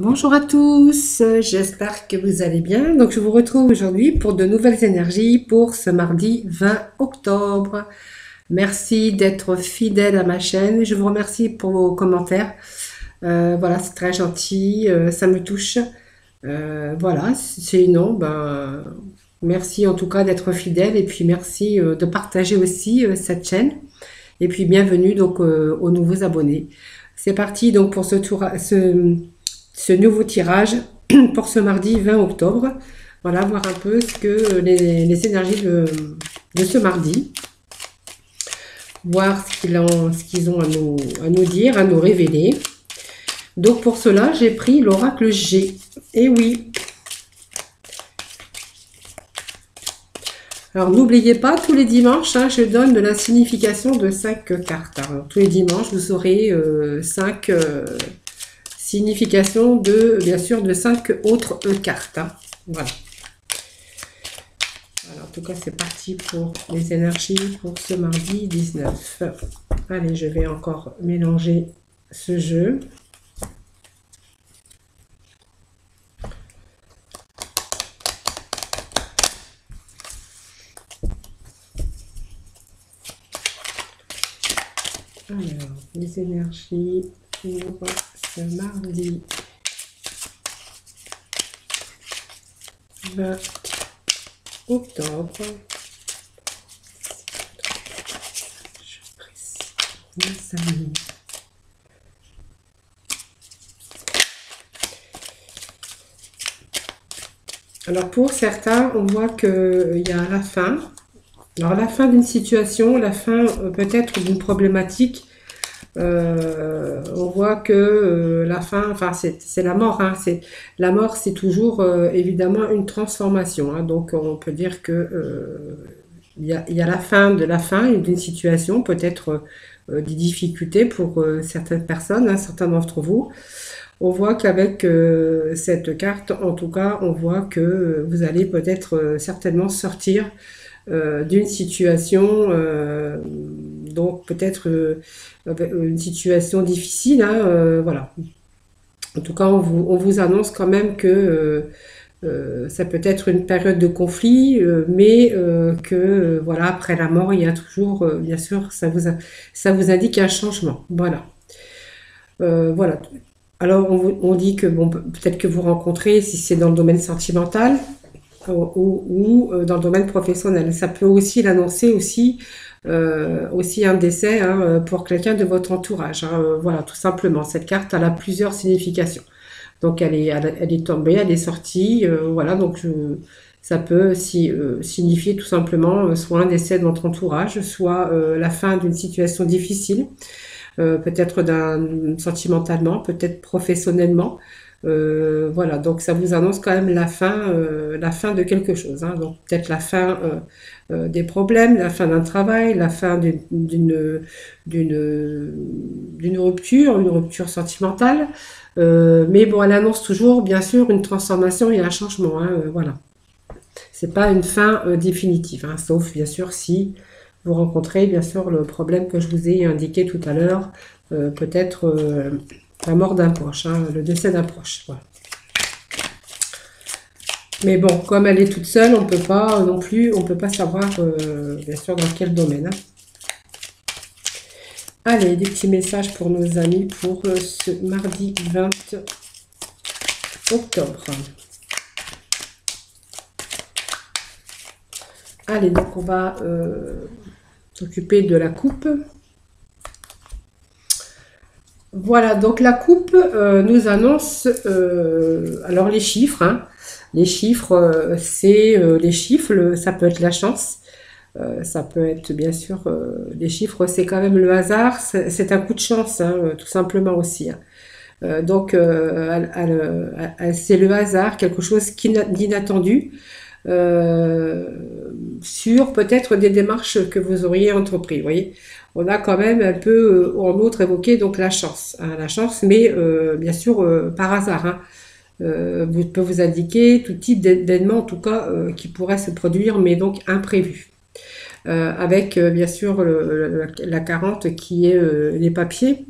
Bonjour à tous, j'espère que vous allez bien. Donc je vous retrouve aujourd'hui pour de nouvelles énergies pour ce mardi 20 octobre. Merci d'être fidèle à ma chaîne. Je vous remercie pour vos commentaires. Voilà, c'est très gentil, ça me touche. Voilà, sinon, ben, merci en tout cas d'être fidèle et puis merci de partager aussi cette chaîne. Et puis bienvenue donc aux nouveaux abonnés. C'est parti donc pour ce nouveau tirage pour ce mardi 20 octobre. Voilà, voir un peu ce que les énergies de ce mardi, voir ce qu'ils ont à nous dire, à nous révéler. Donc pour cela, j'ai pris l'oracle G. Et oui. Alors n'oubliez pas, tous les dimanches, hein, je donne de la signification de 5 cartes. Alors, tous les dimanches, vous aurez 5 significations de, bien sûr, de 5 autres cartes. Hein. Voilà. Alors, en tout cas, c'est parti pour les énergies pour ce mardi 19. Allez, je vais encore mélanger ce jeu. Alors, les énergies pour ce mardi 20 octobre. Je précise mes amis. Alors pour certains, on voit qu'il y a la fin. Alors la fin d'une situation, la fin peut-être d'une problématique. On voit que la fin, enfin c'est la mort. Hein, la mort, c'est toujours évidemment une transformation. Hein, donc on peut dire que il y a la fin de la fin d'une situation, peut-être des difficultés pour certaines personnes, hein, certains d'entre vous. On voit qu'avec cette carte, en tout cas, on voit que vous allez peut-être certainement sortir d'une situation, donc peut-être une situation difficile, hein, voilà. En tout cas, on vous annonce quand même que ça peut être une période de conflit, mais que voilà, après la mort, il y a toujours, bien sûr, ça vous indique un changement. Voilà. Voilà. Alors, on dit que bon, peut-être que vous rencontrez, si c'est dans le domaine sentimental ou dans le domaine professionnel. Ça peut aussi l'annoncer aussi un décès hein, pour quelqu'un de votre entourage. Hein, voilà, tout simplement. Cette carte, elle a plusieurs significations. Donc, elle est tombée, elle est sortie. Voilà, donc ça peut signifier tout simplement soit un décès de votre entourage, soit la fin d'une situation difficile. Peut-être sentimentalement, peut-être professionnellement. Voilà, donc ça vous annonce quand même la fin de quelque chose. Hein. Donc peut-être la fin des problèmes, la fin d'un travail, la fin d'une rupture, une rupture sentimentale. Mais bon, elle annonce toujours, bien sûr, une transformation et un changement. Hein, voilà. C'est pas une fin définitive, hein, sauf bien sûr si vous rencontrez bien sûr le problème que je vous ai indiqué tout à l'heure, peut-être la mort d'un proche, hein, le décès d'un proche. Voilà. Mais bon, comme elle est toute seule, on peut pas non plus, on peut pas savoir bien sûr dans quel domaine. Hein. Allez, des petits messages pour nos amis pour ce mardi 20 octobre. Allez, donc on va s'occuper de la coupe. Voilà, donc la coupe nous annonce alors les chiffres. Hein. Les chiffres, c'est les chiffres, ça peut être la chance, ça peut être bien sûr les chiffres, c'est quand même le hasard, c'est un coup de chance, hein, tout simplement aussi. Hein. Donc c'est le hasard, quelque chose d'inattendu sur peut-être des démarches que vous auriez entreprises. Vous voyez, on a quand même un peu en outre évoqué donc la chance, mais bien sûr par hasard. Hein. Vous peut vous indiquer tout type d'événement en tout cas qui pourrait se produire, mais donc imprévu. Avec bien sûr la 40 qui est les papiers.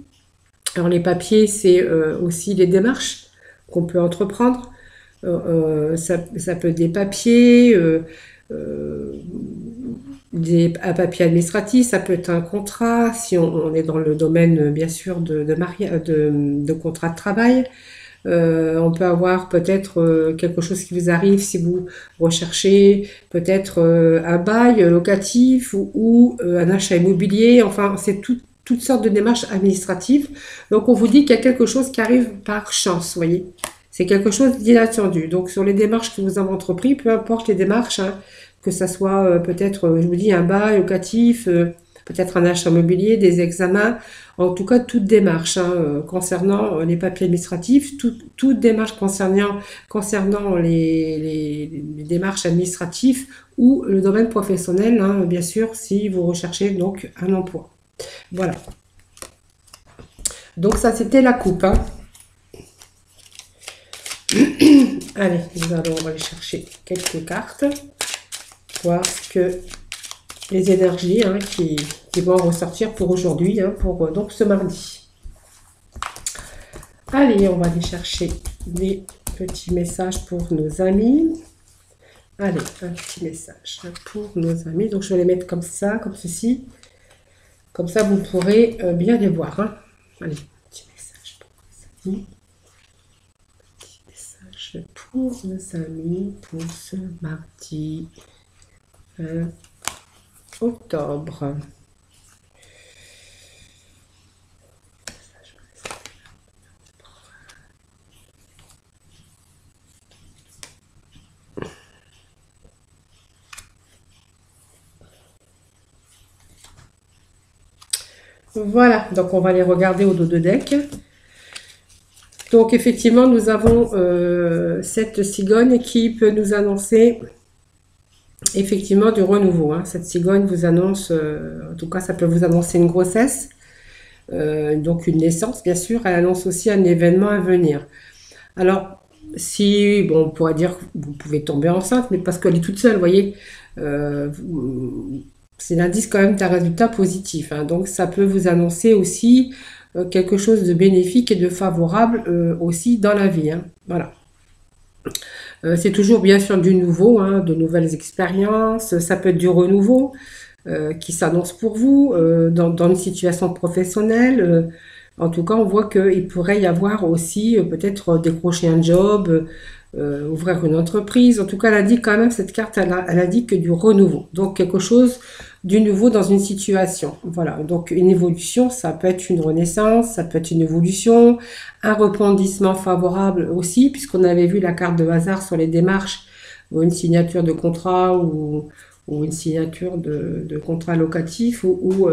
Alors les papiers, c'est aussi les démarches. qu'on peut entreprendre. Ça peut être des papiers, un papier administratif, ça peut être un contrat, si on est dans le domaine, bien sûr, de contrat de travail. On peut avoir peut-être quelque chose qui vous arrive si vous recherchez peut-être un bail locatif ou un achat immobilier. Enfin, c'est toutes sortes de démarches administratives. Donc, on vous dit qu'il y a quelque chose qui arrive par chance, vous voyez. C'est quelque chose d'inattendu. Donc, sur les démarches que vous avez entreprises, peu importe les démarches, hein, que ça soit peut-être, je vous dis, un bail locatif, peut-être un achat immobilier, des examens, en tout cas, toute démarche hein, concernant les papiers administratifs, toute démarche concernant les démarches administratives ou le domaine professionnel, hein, bien sûr, si vous recherchez donc un emploi. Voilà. Donc ça, c'était la coupe. Hein. Allez, on va aller chercher quelques cartes, voir ce que les énergies hein, qui vont ressortir pour aujourd'hui, hein, pour donc ce mardi. Allez, on va aller chercher des petits messages pour nos amis. Allez, un petit message pour nos amis. Donc, je vais les mettre comme ça, comme ceci. Comme ça, vous pourrez bien les voir. Hein. Allez, petit message pour nos amis. Petit message pour nos amis pour ce mardi octobre. Voilà, donc on va les regarder au dos de deck. Donc effectivement, nous avons cette cigogne qui peut nous annoncer effectivement du renouveau. Hein. Cette cigogne vous annonce, en tout cas ça peut vous annoncer une grossesse, donc une naissance bien sûr. Elle annonce aussi un événement à venir. Alors, si, bon, on pourrait dire que vous pouvez tomber enceinte, mais parce qu'elle est toute seule, vous voyez. C'est l'indice quand même d'un résultat positif. Hein. Donc, ça peut vous annoncer aussi quelque chose de bénéfique et de favorable aussi dans la vie. Hein. Voilà. C'est toujours bien sûr du nouveau, hein, de nouvelles expériences. Ça peut être du renouveau qui s'annonce pour vous dans une situation professionnelle. En tout cas, on voit qu'il pourrait y avoir aussi peut-être décrocher un job, ouvrir une entreprise. En tout cas, elle indique quand même, cette carte, elle indique que du renouveau. Donc, quelque chose du nouveau dans une situation. Voilà, donc une évolution, ça peut être une renaissance, ça peut être une évolution, un rebondissement favorable aussi, puisqu'on avait vu la carte de hasard sur les démarches, ou une signature de contrat ou une signature de contrat locatif ou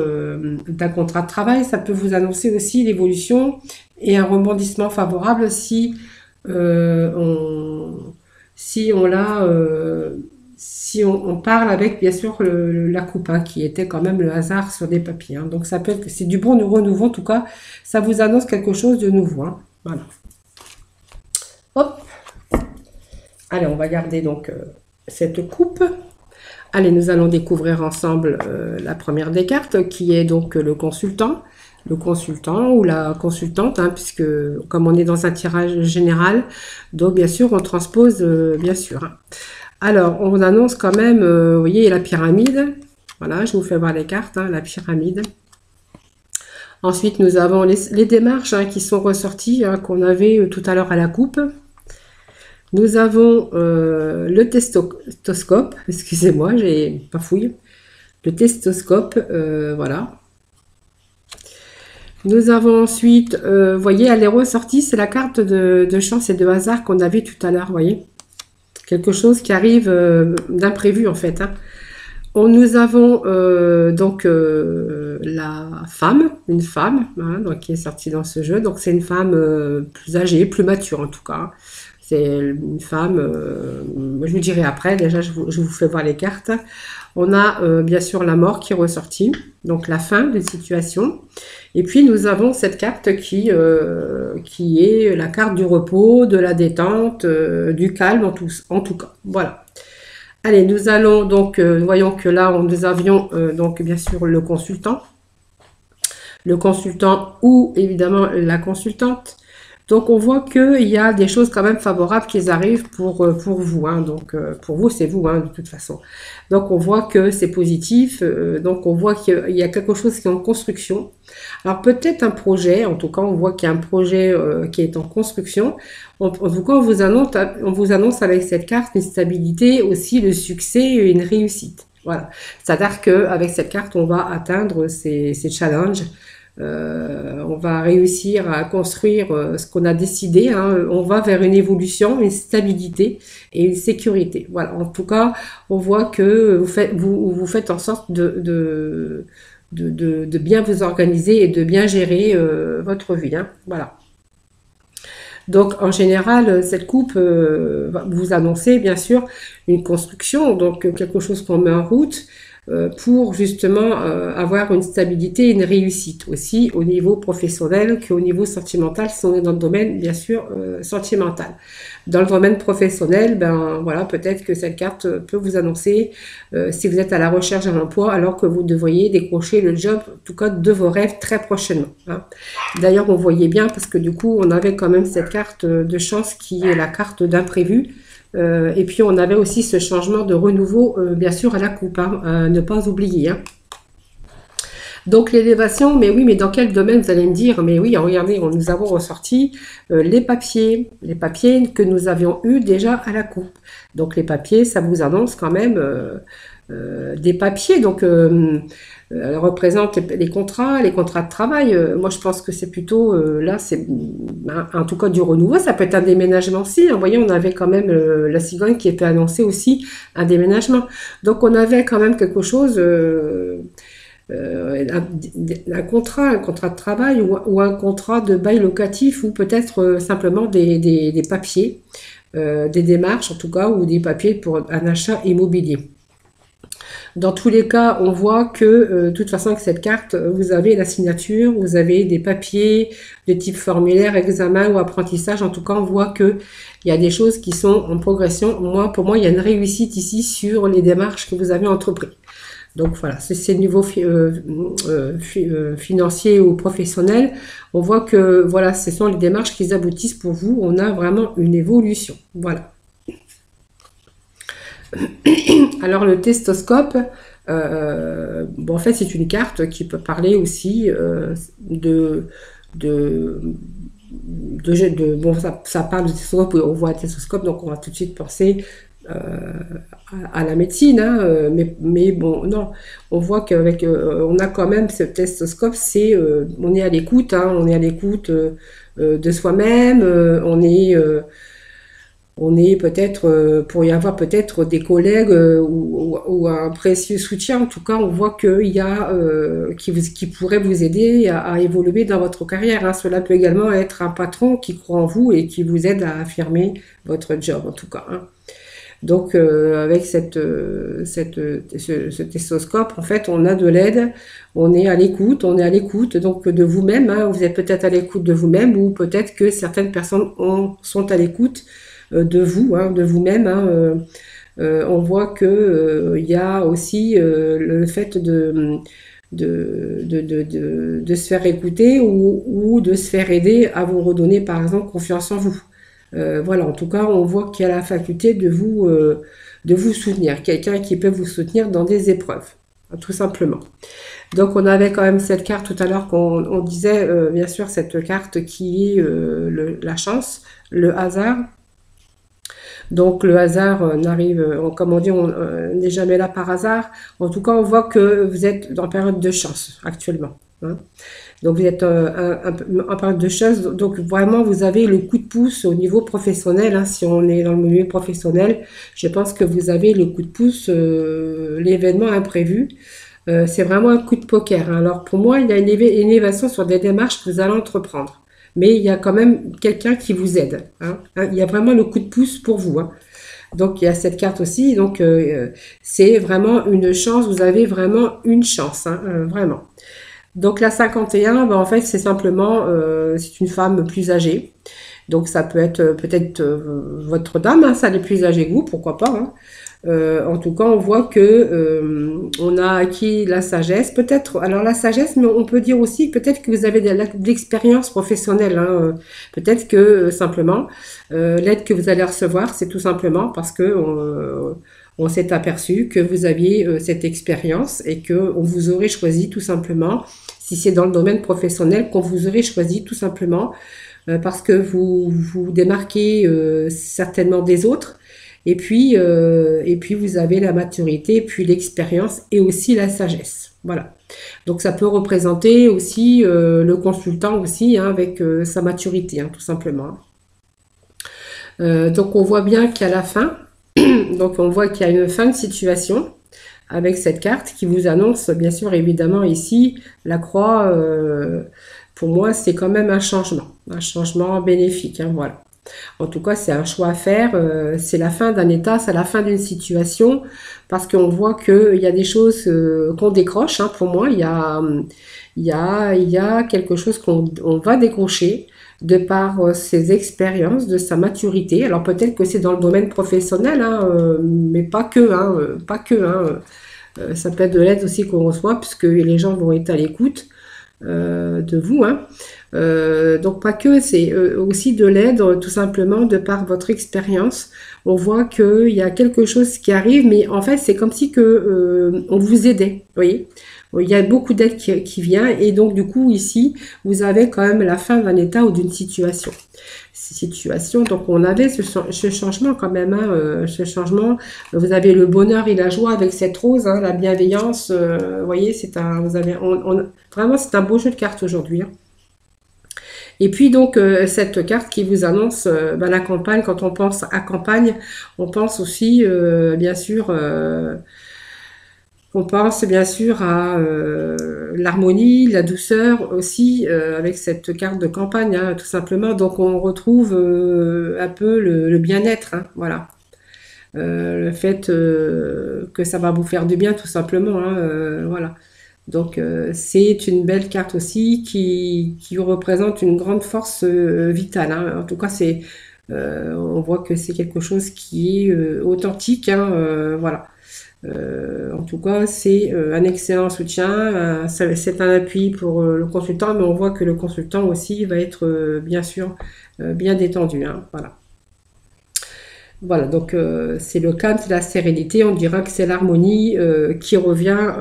d'un contrat de travail. Ça peut vous annoncer aussi l'évolution et un rebondissement favorable si on parle avec, bien sûr, la coupe, hein, qui était quand même le hasard sur des papiers. Hein. Donc, ça peut être, c'est du bon renouveau, en tout cas, ça vous annonce quelque chose de nouveau. Hein. Voilà. Hop. Allez, on va garder donc cette coupe. Allez, nous allons découvrir ensemble la première des cartes, qui est donc le consultant ou la consultante, hein, puisque comme on est dans un tirage général, donc bien sûr, on transpose, bien sûr. Hein. Alors, on annonce quand même, vous voyez, la pyramide. Voilà, je vous fais voir les cartes, hein, la pyramide. Ensuite, nous avons les démarches hein, qui sont ressorties, hein, qu'on avait tout à l'heure à la coupe. Nous avons le testoscope, excusez-moi, j'ai pas fouillé. Le testoscope, voilà. Nous avons ensuite, vous voyez, elle est ressortie, c'est la carte de chance et de hasard qu'on a vu tout à l'heure, vous voyez. Quelque chose qui arrive d'imprévu en fait. Hein. Nous avons donc la femme, une femme hein, donc, qui est sortie dans ce jeu. Donc c'est une femme plus âgée, plus mature en tout cas. C'est une femme, je vous dirai après, déjà je vous fais voir les cartes. On a bien sûr la mort qui est ressortie, donc la fin d'une situation. Et puis nous avons cette carte qui est la carte du repos, de la détente, du calme en tout cas. Voilà. Allez, nous allons donc, voyons que là nous avions donc bien sûr le consultant ou évidemment la consultante. Donc on voit qu'il y a des choses quand même favorables qui arrivent pour vous, hein. Donc pour vous, c'est vous, hein, de toute façon. Donc on voit que c'est positif, donc on voit qu'il y a quelque chose qui est en construction. Alors peut-être un projet, en tout cas on voit qu'il y a un projet qui est en construction. En tout cas on vous annonce avec cette carte une stabilité, aussi le succès et une réussite. Voilà. C'est-à-dire qu'avec cette carte, on va atteindre ces challenges. On va réussir à construire ce qu'on a décidé, hein. On va vers une évolution, une stabilité et une sécurité. Voilà. En tout cas, on voit que vous faites en sorte de bien vous organiser et de bien gérer votre vie, hein. Voilà. Donc, en général, cette coupe va vous annoncer, bien sûr, une construction, donc quelque chose qu'on met en route pour justement avoir une stabilité et une réussite aussi au niveau professionnel qu'au niveau sentimental, si on est dans le domaine, bien sûr, sentimental. Dans le domaine professionnel, ben voilà, peut-être que cette carte peut vous annoncer si vous êtes à la recherche d'un emploi alors que vous devriez décrocher le job, en tout cas de vos rêves très prochainement, hein. D'ailleurs, on voyait bien parce que du coup, on avait quand même cette carte de chance qui est la carte d'imprévu. Et puis, on avait aussi ce changement de renouveau, bien sûr, à la coupe, hein, à ne pas oublier, hein. Donc l'élévation, mais oui, mais dans quel domaine vous allez me dire? Mais oui, regardez, nous avons ressorti les papiers que nous avions eu déjà à la coupe. Donc les papiers, ça vous annonce quand même des papiers. Donc représente les contrats de travail. Moi, je pense que c'est plutôt là, c'est en tout cas du renouveau. Ça peut être un déménagement aussi, hein. Vous voyez, on avait quand même la cigogne qui était annoncée aussi un déménagement. Donc on avait quand même quelque chose. Un contrat de travail ou un contrat de bail locatif ou peut-être simplement des papiers, des démarches en tout cas, ou des papiers pour un achat immobilier. Dans tous les cas, on voit que de toute façon avec cette carte, vous avez la signature, vous avez des papiers de type formulaire, examen ou apprentissage. En tout cas, on voit que il y a des choses qui sont en progression. Pour moi, il y a une réussite ici sur les démarches que vous avez entreprises. Donc voilà, c'est le niveau financier ou professionnel. On voit que voilà, ce sont les démarches qui aboutissent pour vous. On a vraiment une évolution. Voilà. Alors le testoscope, bon, en fait c'est une carte qui peut parler aussi bon, ça parle de testoscope, on voit un testoscope, donc on va tout de suite penser à la médecine, hein, mais bon, non, on voit qu'avec, on a quand même ce testoscope, on est à l'écoute, hein, on est à l'écoute de soi-même, on est peut-être, pour y avoir peut-être des collègues ou un précieux soutien. En tout cas, on voit qu'il y a qui pourrait vous aider à évoluer dans votre carrière, hein. Cela peut également être un patron qui croit en vous et qui vous aide à affirmer votre job, en tout cas, hein. Donc, avec ce testoscope, en fait, on a de l'aide, on est à l'écoute donc de vous-même, hein. Vous êtes peut-être à l'écoute de vous-même ou peut-être que certaines personnes sont à l'écoute de vous, hein, de vous-même, hein. On voit que il y a aussi le fait de se faire écouter ou de se faire aider à vous redonner, par exemple, confiance en vous. Voilà, en tout cas, on voit qu'il y a la faculté de vous soutenir, quelqu'un qui peut vous soutenir dans des épreuves, tout simplement. Donc, on avait quand même cette carte tout à l'heure qu'on disait, bien sûr, cette carte qui est la chance, le hasard. Donc le hasard n'arrive, comme on dit, on n'est jamais là par hasard. En tout cas, on voit que vous êtes en période de chance actuellement, hein. Donc vous êtes en période de chance. Donc vraiment, vous avez le coup de pouce au niveau professionnel, hein. Si on est dans le milieu professionnel, je pense que vous avez le coup de pouce, l'événement imprévu. C'est vraiment un coup de poker, hein. Alors pour moi, il y a une élévation sur des démarches que vous allez entreprendre. Mais il y a quand même quelqu'un qui vous aide, hein. Il y a vraiment le coup de pouce pour vous, hein. Donc il y a cette carte aussi. Donc c'est vraiment une chance. Vous avez vraiment une chance, hein, vraiment. Donc la 51, ben, en fait, c'est simplement, c'est une femme plus âgée. Donc ça peut être peut-être votre dame, hein, ça elle est plus âgée que vous, pourquoi pas, hein. En tout cas, on voit que on a acquis la sagesse. Peut-être, alors la sagesse, mais on peut dire aussi peut-être que vous avez de l'expérience professionnelle. Hein, peut-être que simplement l'aide que vous allez recevoir, c'est tout simplement parce que on s'est aperçu que vous aviez cette expérience et que on vous aurait choisi tout simplement, si c'est dans le domaine professionnel, qu'on vous aurait choisi tout simplement parce que vous vous démarquez certainement des autres. Et puis vous avez la maturité, puis l'expérience et aussi la sagesse. Voilà. Donc ça peut représenter aussi le consultant aussi hein, avec sa maturité, hein, tout simplement. Donc on voit bien qu'à la fin, donc on voit qu'il y a une fin de situation avec cette carte qui vous annonce, bien sûr, évidemment ici, la croix, pour moi, c'est quand même un changement bénéfique, hein, voilà. En tout cas, c'est un choix à faire, c'est la fin d'un état, c'est la fin d'une situation, parce qu'on voit qu'il y a des choses qu'on décroche, hein, pour moi, il y a quelque chose on va décrocher de par ses expériences, de sa maturité. Alors peut-être que c'est dans le domaine professionnel, hein, mais pas que, hein, pas que, hein. Ça peut être de l'aide aussi qu'on reçoit, puisque les gens vont être à l'écoute de vous, hein. Donc pas que, c'est aussi de l'aide tout simplement de par votre expérience. On voit qu'il y a quelque chose qui arrive, mais en fait c'est comme si que on vous aidait, vous voyez. Il y a beaucoup d'aide qui vient et donc du coup ici vous avez quand même la fin d'un état ou d'une situation. Donc on avait ce changement quand même, hein, ce changement. Vous avez le bonheur et la joie avec cette rose, hein, la bienveillance. Vous voyez, c'est un, vous avez, vraiment c'est un beau jeu de cartes aujourd'hui, hein. Et puis donc cette carte qui vous annonce ben, la campagne. Quand on pense à campagne, on pense aussi bien sûr, on pense bien sûr à l'harmonie, la douceur aussi avec cette carte de campagne, hein, tout simplement. Donc on retrouve un peu le bien-être, hein, voilà. Le fait que ça va vous faire du bien tout simplement, hein, voilà. Donc c'est une belle carte aussi qui représente une grande force vitale, hein. En tout cas, on voit que c'est quelque chose qui est authentique, hein, voilà. En tout cas, c'est un excellent soutien, c'est un appui pour le consultant, mais on voit que le consultant aussi va être bien sûr bien détendu, hein, voilà. Voilà, donc c'est le calme, c'est la sérénité, on dira que c'est l'harmonie qui revient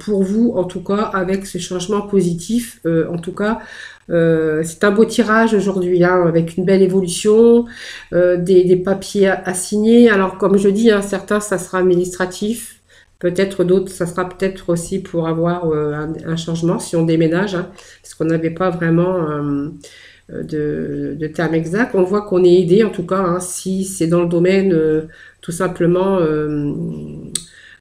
pour vous, en tout cas, avec ce changement positif. En tout cas, c'est un beau tirage aujourd'hui, hein, avec une belle évolution, des papiers à signer. Alors, comme je dis, hein, certains, ça sera administratif, peut-être d'autres, ça sera peut-être aussi pour avoir un changement si on déménage, hein, parce qu'on n'avait pas vraiment de termes exacts. On voit qu'on est aidé en tout cas, hein, si c'est dans le domaine tout simplement,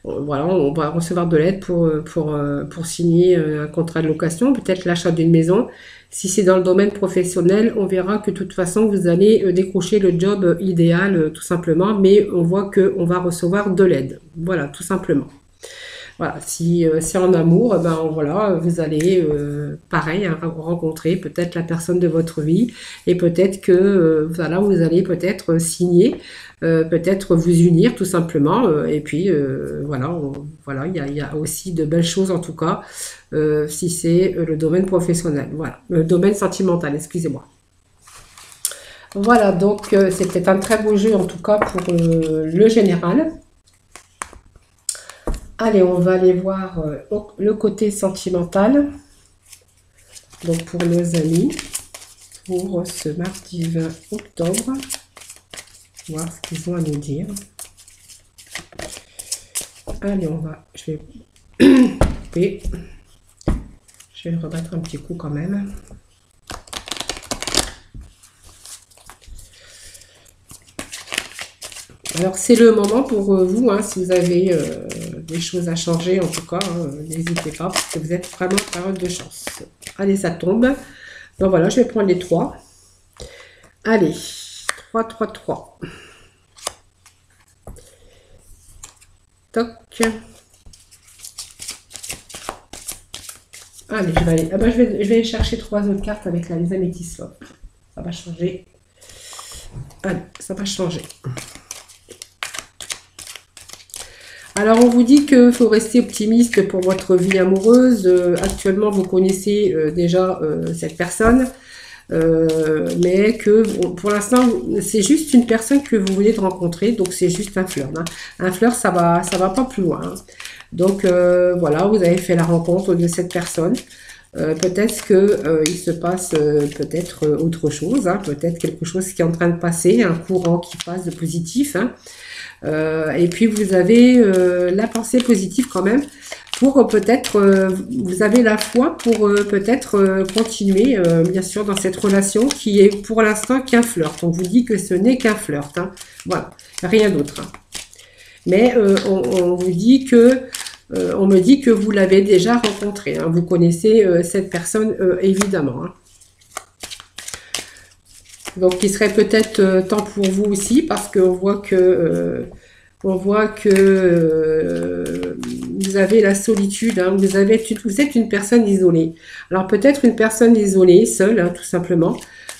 voilà, on va recevoir de l'aide pour signer un contrat de location, peut-être l'achat d'une maison. Si c'est dans le domaine professionnel, on verra que de toute façon vous allez décrocher le job idéal tout simplement, mais on voit qu'on va recevoir de l'aide, voilà, tout simplement. Voilà, si c'est en amour, ben voilà, vous allez pareil hein, rencontrer peut-être la personne de votre vie et peut-être que voilà, vous allez peut-être signer, peut-être vous unir tout simplement et puis voilà, voilà, il y a aussi de belles choses en tout cas si c'est le domaine professionnel, voilà, le domaine sentimental, excusez-moi. Voilà, donc c'était un très beau jeu en tout cas pour le général. Allez, on va aller voir le côté sentimental. Donc pour nos amis, pour ce mardi 20 octobre. Voir ce qu'ils ont à nous dire. Allez, je vais couper. Je vais le remettre un petit coup quand même. Alors c'est le moment pour vous, hein, si vous avez des choses à changer, en tout cas, hein, n'hésitez pas, parce que vous êtes vraiment en période de chance. Allez, ça tombe. Donc voilà, je vais prendre les 3. Allez, 3, 3, 3. Toc. Allez, je vais aller. Ah ben, je vais aller chercher 3 autres cartes avec les améthystes. Ça va changer. Allez, ça va changer. Alors, on vous dit qu'il faut rester optimiste pour votre vie amoureuse. Actuellement, vous connaissez déjà cette personne. Mais que pour l'instant, c'est juste une personne que vous venez de rencontrer. Donc, c'est juste un flirt. Hein. Un flirt, ça va pas plus loin. Hein. Donc, voilà, vous avez fait la rencontre de cette personne. Peut-être que il se passe peut-être autre chose, hein, peut-être quelque chose qui est en train de passer, un courant qui passe de positif. Hein. Et puis vous avez la pensée positive quand même pour peut-être, vous avez la foi pour peut-être continuer bien sûr dans cette relation qui est pour l'instant qu'un flirt. On vous dit que ce n'est qu'un flirt, hein. Voilà, rien d'autre. Hein. Mais on vous dit que on me dit que vous l'avez déjà rencontré. Hein. Vous connaissez cette personne évidemment. Hein. Donc, il serait peut-être temps pour vous aussi parce qu'on voit que vous avez la solitude. Hein. Vous êtes une personne isolée. Alors peut-être une personne isolée, seule, hein, tout simplement.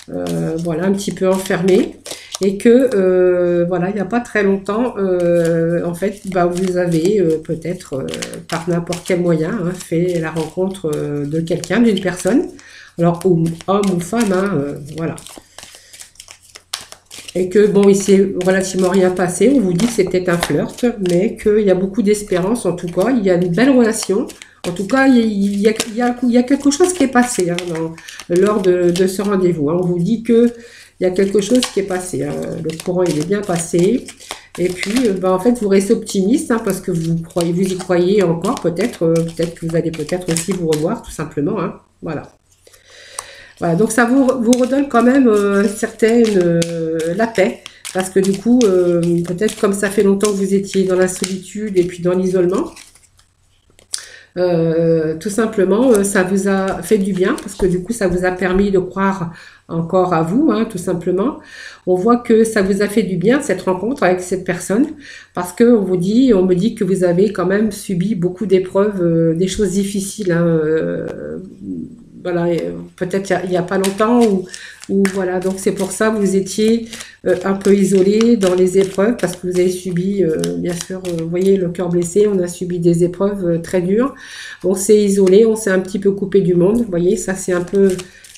Voilà, un petit peu enfermée. Et que, voilà, il n'y a pas très longtemps, en fait, bah, vous avez peut-être, par n'importe quel moyen, hein, fait la rencontre de quelqu'un, d'une personne. Alors, homme ou femme, hein, voilà. Et que, bon, il s'est relativement rien passé. On vous dit que c'était un flirt, mais qu'il y a beaucoup d'espérance, en tout cas. Il y a une belle relation. En tout cas, il y a quelque chose qui est passé hein, lors de ce rendez-vous. Hein. On vous dit que il y a quelque chose qui est passé. Hein. Le courant, il est bien passé. Et puis, bah, en fait, vous restez optimiste hein, parce que vous y croyez encore. Peut-être que vous allez peut-être aussi vous revoir, tout simplement. Hein. Voilà. Voilà. Donc, ça vous redonne quand même certaine la paix. Parce que du coup, peut-être comme ça fait longtemps que vous étiez dans la solitude et puis dans l'isolement, tout simplement, ça vous a fait du bien parce que du coup, ça vous a permis de croire encore à vous, hein, tout simplement. On voit que ça vous a fait du bien, cette rencontre avec cette personne, parce que on me dit que vous avez quand même subi beaucoup d'épreuves, des choses difficiles. Hein, voilà, peut-être il y a pas longtemps ou voilà, donc c'est pour ça que vous étiez un peu isolé dans les épreuves parce que vous avez subi, bien sûr, vous voyez, le cœur blessé, on a subi des épreuves très dures. On s'est isolé, on s'est un petit peu coupé du monde, vous voyez, ça c'est un peu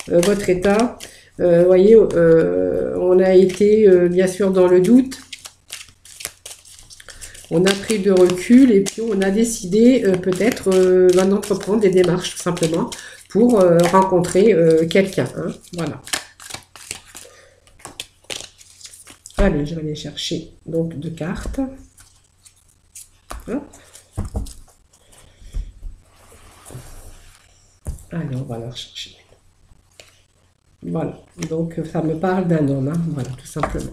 votre état. Vous voyez, on a été bien sûr dans le doute. On a pris de recul et puis on a décidé peut-être d'entreprendre des démarches tout simplement pour rencontrer quelqu'un. Hein, voilà. Allez, je vais aller chercher donc 2 cartes. Hop. Allez, on va la rechercher. Voilà, donc ça me parle d'un homme, hein, voilà, tout simplement.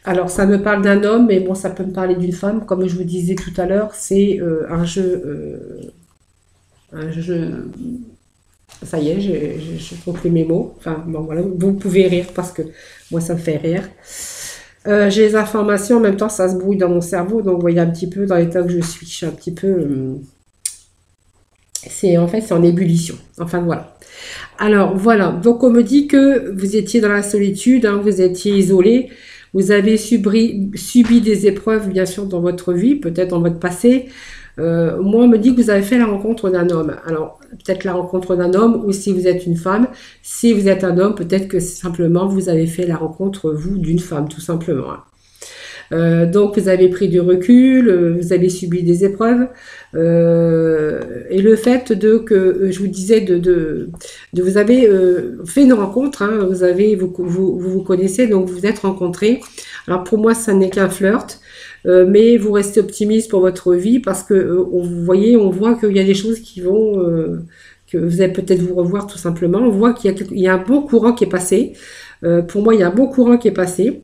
Alors, ça me parle d'un homme, mais bon, ça peut me parler d'une femme. Comme je vous disais tout à l'heure, c'est un jeu, ça y est, j'ai compris mes mots. Enfin, bon, voilà, vous pouvez rire parce que moi, ça me fait rire. J'ai les informations, en même temps, ça se brouille dans mon cerveau, donc vous voyez un petit peu dans l'état que je suis. Je suis un petit peu... en fait, c'est en ébullition. Enfin, voilà. Alors, voilà. Donc, on me dit que vous étiez dans la solitude, hein, vous étiez isolé, vous avez subi des épreuves, bien sûr, dans votre vie, peut-être dans votre passé. Moi, on me dit que vous avez fait la rencontre d'un homme. Alors, peut-être la rencontre d'un homme, ou si vous êtes une femme. Si vous êtes un homme, peut-être que simplement, vous avez fait la rencontre, vous, d'une femme, tout simplement. Hein. Donc vous avez pris du recul, vous avez subi des épreuves et le fait que je vous disais de vous avez fait une rencontre, hein, vous connaissez, donc vous êtes rencontrés. Alors pour moi ça n'est qu'un flirt, mais vous restez optimiste pour votre vie parce que vous voyez, on voit qu'il y a des choses qui vont que vous allez peut-être vous revoir tout simplement. On voit qu'il y a un bon courant qui est passé. Pour moi il y a un bon courant qui est passé.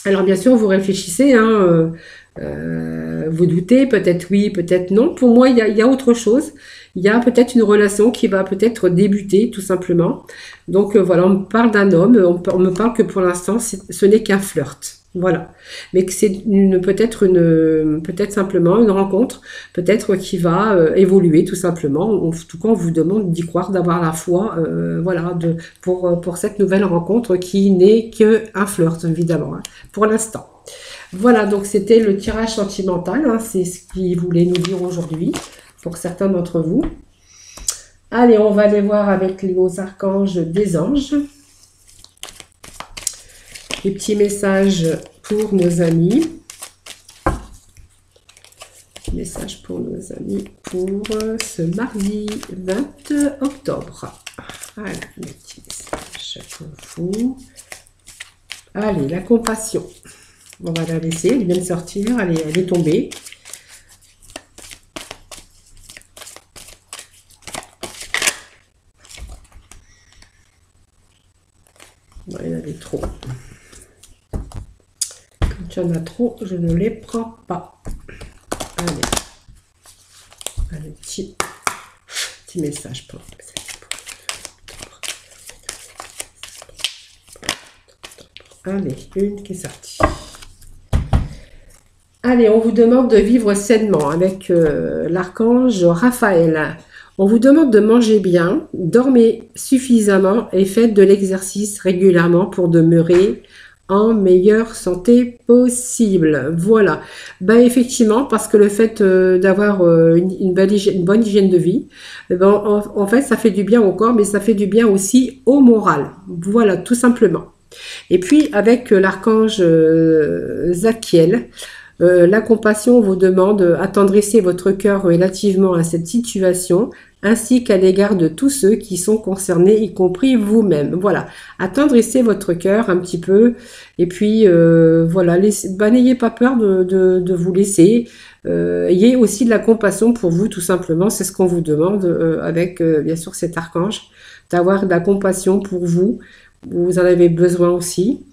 Alors bien sûr, vous réfléchissez, hein, vous doutez, peut-être oui, peut-être non. Pour moi, il y a autre chose. Il y a peut-être une relation qui va peut-être débuter, tout simplement. Donc voilà, on me parle d'un homme, on me parle que pour l'instant, ce n'est qu'un flirt. Voilà. Mais que c'est peut-être simplement une rencontre, peut-être qui va évoluer tout simplement. En tout cas, on vous demande d'y croire, d'avoir la foi, voilà, pour cette nouvelle rencontre qui n'est qu'un flirt, évidemment, hein, pour l'instant. Voilà, donc c'était le tirage sentimental, hein, c'est ce qu'il voulait nous dire aujourd'hui, pour certains d'entre vous. Allez, on va aller voir avec les archanges des anges. Les petits messages pour nos amis. Message pour nos amis pour ce mardi 20 octobre. Voilà, les petits messages pour vous. Allez, la compassion. On va la laisser, elle vient de sortir, elle est tombée. Bon, il y en avait trop. Quand il y en a trop, je ne les prends pas. Allez. Allez, petit message pour allez, une qui est sortie. Allez, on vous demande de vivre sainement avec l'archange Raphaël. On vous demande de manger bien, dormez suffisamment et faites de l'exercice régulièrement pour demeurer en meilleure santé possible. Voilà. Ben effectivement, parce que le fait d'avoir une bonne hygiène de vie, ben, en fait, ça fait du bien au corps, mais ça fait du bien aussi au moral. Voilà, tout simplement. Et puis, avec l'archange Zachiel, la compassion vous demande attendrissez votre cœur relativement à cette situation, ainsi qu'à l'égard de tous ceux qui sont concernés, y compris vous-même. Voilà, attendrissez votre cœur un petit peu, et puis voilà, n'ayez pas peur de vous laisser. Ayez aussi de la compassion pour vous, tout simplement. C'est ce qu'on vous demande avec, bien sûr, cet archange, d'avoir de la compassion pour vous. Vous en avez besoin aussi.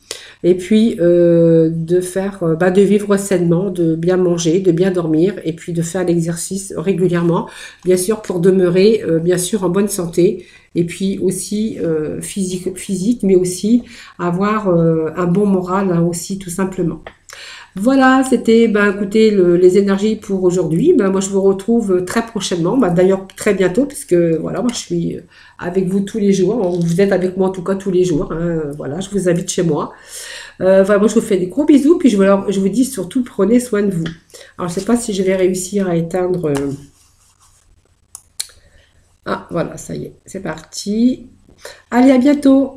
Et puis de vivre sainement, de bien manger, de bien dormir, et puis de faire l'exercice régulièrement, bien sûr pour demeurer bien sûr en bonne santé, et puis aussi physique, mais aussi avoir un bon moral hein, aussi tout simplement. Voilà, c'était, écoutez, les énergies pour aujourd'hui. Moi, je vous retrouve très prochainement, d'ailleurs très bientôt, puisque voilà, moi, je suis avec vous tous les jours. Vous êtes avec moi en tout cas tous les jours. Hein, voilà, je vous invite chez moi. Voilà, moi, je vous fais des gros bisous, puis je vous dis surtout, prenez soin de vous. Alors, je ne sais pas si je vais réussir à éteindre... Ah, voilà, ça y est, c'est parti. Allez, à bientôt.